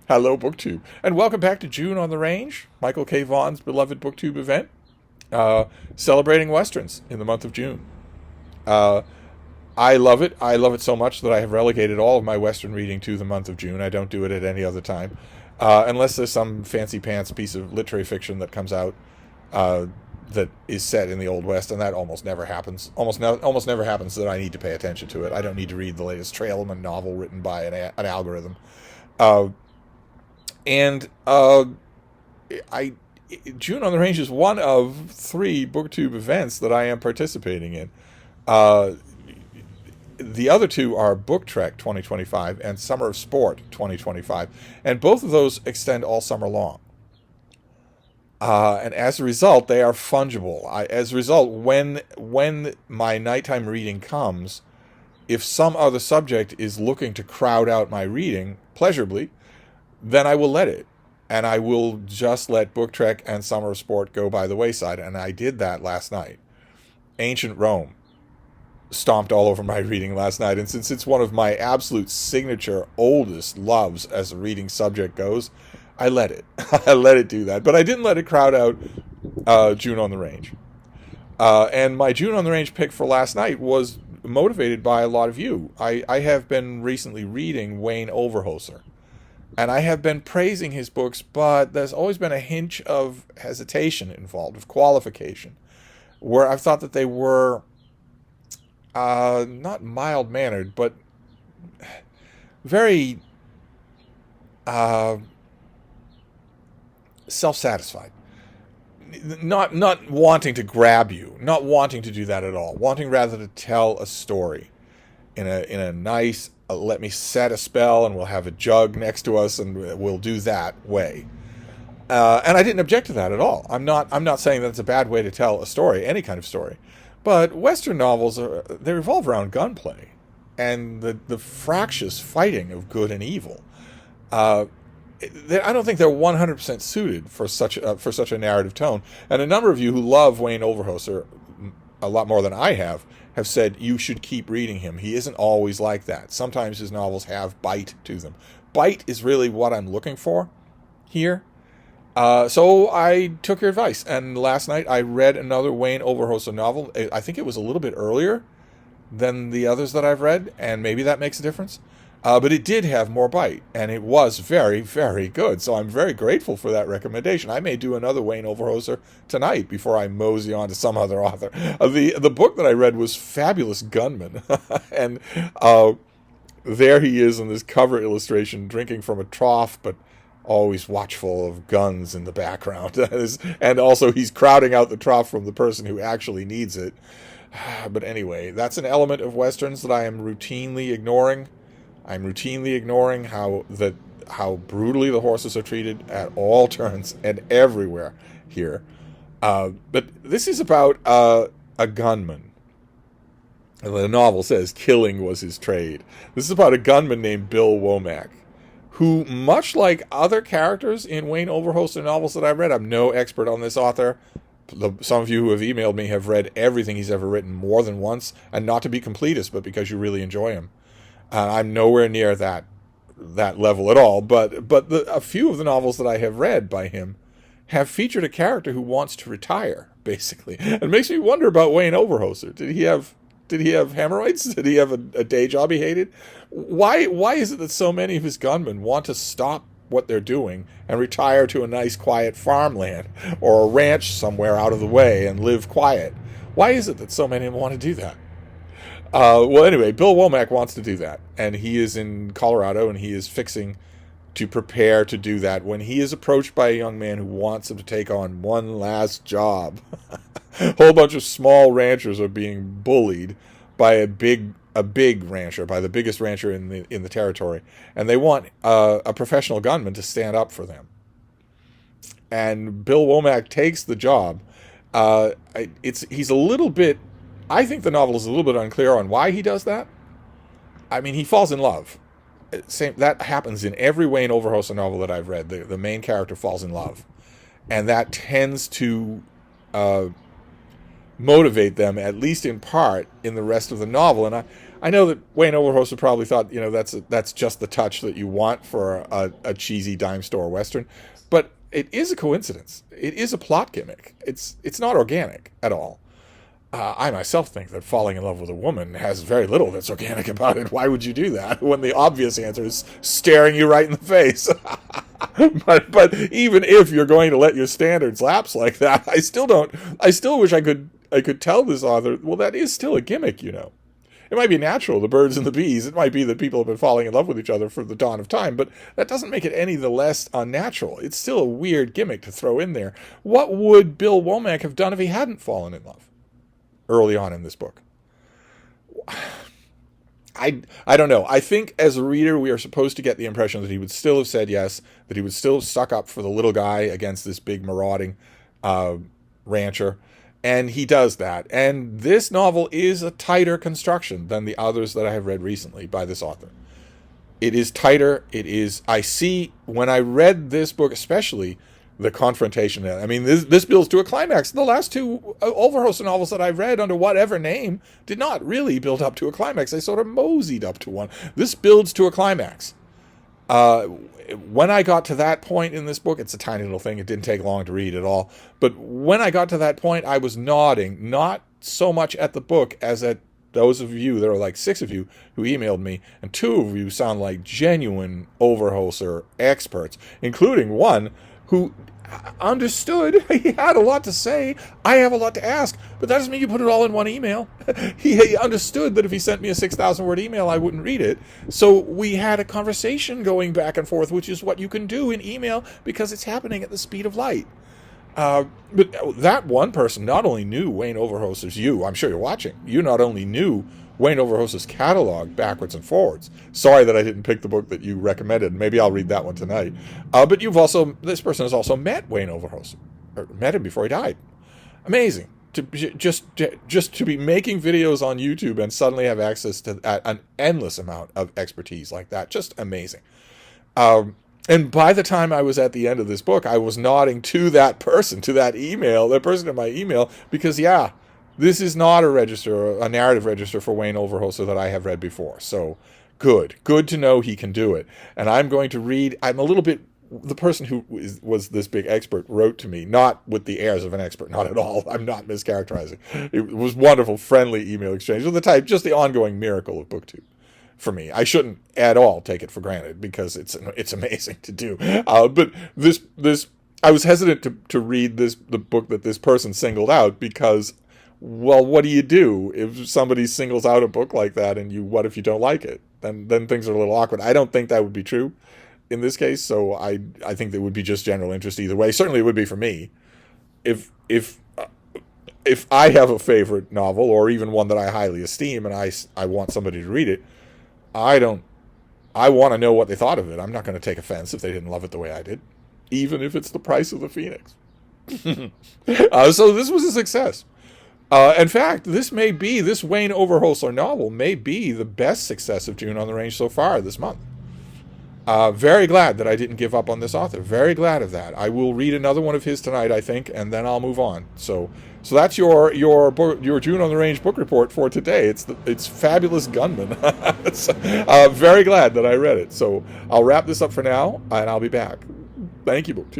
Hello, BookTube, and welcome back to June on the Range, Michael K. Vaughan's beloved BookTube event, celebrating Westerns in the month of June. I love it. I love it so much that I have relegated all of my Western reading to the month of June. I don't do it at any other time, unless there's some fancy pants piece of literary fiction that comes out that is set in the Old West, and that almost never happens. Almost never happens that I need to pay attention to it. I don't need to read the latest Trailman novel written by an algorithm. June on the Range is one of 3 BookTube events that I am participating in. The other 2 are Book Trek 2025 and Summer of Sport 2025, and both of those extend all summer long. And as a result, they are fungible. As a result, when my nighttime reading comes, if some other subject is looking to crowd out my reading pleasurably, then I will let it. And I will just let Book Trek and Summer of Sport go by the wayside. And I did that last night. Ancient Rome stomped all over my reading last night. And since it's one of my absolute signature oldest loves as a reading subject goes, I let it. I let it do that. But I didn't let it crowd out June on the Range. And my June on the Range pick for last night was motivated by a lot of you. I have been recently reading Wayne Overholser. And I have been praising his books, but there's always been a hint of hesitation involved, of qualification, where I've thought that they were not mild-mannered, but very self-satisfied. Not wanting to grab you, not wanting to do that at all, wanting rather to tell a story in a nice, let me set a spell and we'll have a jug next to us and we'll do that way. And I didn't object to that at all. I'm not saying that it's a bad way to tell a story, any kind of story. But Western novels, they revolve around gunplay and the fractious fighting of good and evil. I don't think they're 100% suited for such a narrative tone. And a number of you who love Wayne Overholser a lot more than I have said you should keep reading him. He isn't always like that. Sometimes his novels have bite to them. Bite is really what I'm looking for here. So I took your advice, and last night I read another Wayne Overholser novel. I think it was a little bit earlier than the others that I've read, and maybe that makes a difference. But it did have more bite, and it was very, very good. So I'm very grateful for that recommendation. I may do another Wayne Overholser tonight before I mosey on to some other author. The book that I read was Fabulous Gunman, and there he is in this cover illustration, drinking from a trough, but always watchful of guns in the background. And also he's crowding out the trough from the person who actually needs it. But anyway, that's an element of Westerns that I am routinely ignoring. I'm routinely ignoring how brutally the horses are treated at all turns and everywhere here. But this is about a gunman. And the novel says killing was his trade. This is about a gunman named Bill Womack, who, much like other characters in Wayne Overholser novels that I've read, I'm no expert on this author. Some of you who have emailed me have read everything he's ever written more than once, and not to be completist, but because you really enjoy him. I'm nowhere near that level at all, but a few of the novels that I have read by him have featured a character who wants to retire, basically. It makes me wonder about Wayne Overholser. Did he have hemorrhoids? Did he have a day job he hated? Why is it that so many of his gunmen want to stop what they're doing and retire to a nice quiet farmland or a ranch somewhere out of the way and live quiet? Why is it that so many of them want to do that? Well, anyway, Bill Womack wants to do that, and he is in Colorado, and he is fixing to prepare to do that when he is approached by a young man who wants him to take on one last job. A whole bunch of small ranchers are being bullied by a big rancher, by the biggest rancher in the territory, and they want a professional gunman to stand up for them. And Bill Womack takes the job. He's a little bit. I think the novel is a little bit unclear on why he does that. I mean, he falls in love. That happens in every Wayne Overholser novel that I've read. The main character falls in love. And that tends to motivate them, at least in part, in the rest of the novel. And I know that Wayne Overholser probably thought, that's just the touch that you want for a cheesy dime store Western. But it is a coincidence. It is a plot gimmick. It's not organic at all. I myself think that falling in love with a woman has very little that's organic about it. Why would you do that when the obvious answer is staring you right in the face? but even if you're going to let your standards lapse like that, I still wish I could tell this author, well, that is still a gimmick, It might be natural, the birds and the bees. It might be that people have been falling in love with each other for the dawn of time, but that doesn't make it any the less unnatural. It's still a weird gimmick to throw in there. What would Bill Womack have done if he hadn't fallen in love early on in this book? I don't know. I think as a reader, we are supposed to get the impression that he would still have said yes, that he would still have stuck up for the little guy against this big marauding rancher. And he does that. And this novel is a tighter construction than the others that I have read recently by this author. It is tighter. I see, when I read this book especially, the confrontation. I mean, this builds to a climax. The last two Overholser novels that I've read under whatever name did not really build up to a climax. They sort of moseyed up to one. This builds to a climax. When I got to that point in this book, it's a tiny little thing. It didn't take long to read at all. But when I got to that point, I was nodding, not so much at the book as at those of you, there are like 6 of you who emailed me, and 2 of you sound like genuine Overholser experts, including one who understood. He had a lot to say. I have a lot to ask, but that doesn't mean you put it all in one email. He understood that if he sent me a 6,000-word email, I wouldn't read it. So we had a conversation going back and forth, which is what you can do in email because it's happening at the speed of light. But that one person not only knew Wayne Overholser's I'm sure you're watching, you not only knew Wayne Overholser's catalog backwards and forwards. Sorry that I didn't pick the book that you recommended. Maybe I'll read that one tonight. But this person has also met Wayne Overholser, or met him before he died. Amazing. Just to be making videos on YouTube and suddenly have access to an endless amount of expertise like that. Just amazing. And by the time I was at the end of this book, I was nodding to that person, to that person in my email, because this is not a narrative register for Wayne Overholser that I have read before. So good to know he can do it. And I'm going to read, the person who was this big expert wrote to me, not with the airs of an expert, not at all. I'm not mischaracterizing. It was wonderful, friendly email exchange of the type, just the ongoing miracle of BookTube. For me, I shouldn't at all take it for granted because it's amazing to do. But I was hesitant to read the book that this person singled out because, well, what do you do if somebody singles out a book like that and what if you don't like it? Then things are a little awkward. I don't think that would be true in this case, so I think that would be just general interest either way. Certainly it would be for me. If I have a favorite novel or even one that I highly esteem and I want somebody to read it, I want to know what they thought of it. I'm not going to take offense if they didn't love it the way I did, even if it's the price of the Phoenix. So this was a success. In fact, this Wayne Overholser novel may be the best success of June on the Range so far this month. Very glad that I didn't give up on this author. Very glad of that. I will read another one of his tonight, I think, and then I'll move on. So that's your June on the Range book report for today. It's Fabulous Gunman. Very glad that I read it. So I'll wrap this up for now, and I'll be back. Thank you, BookTube.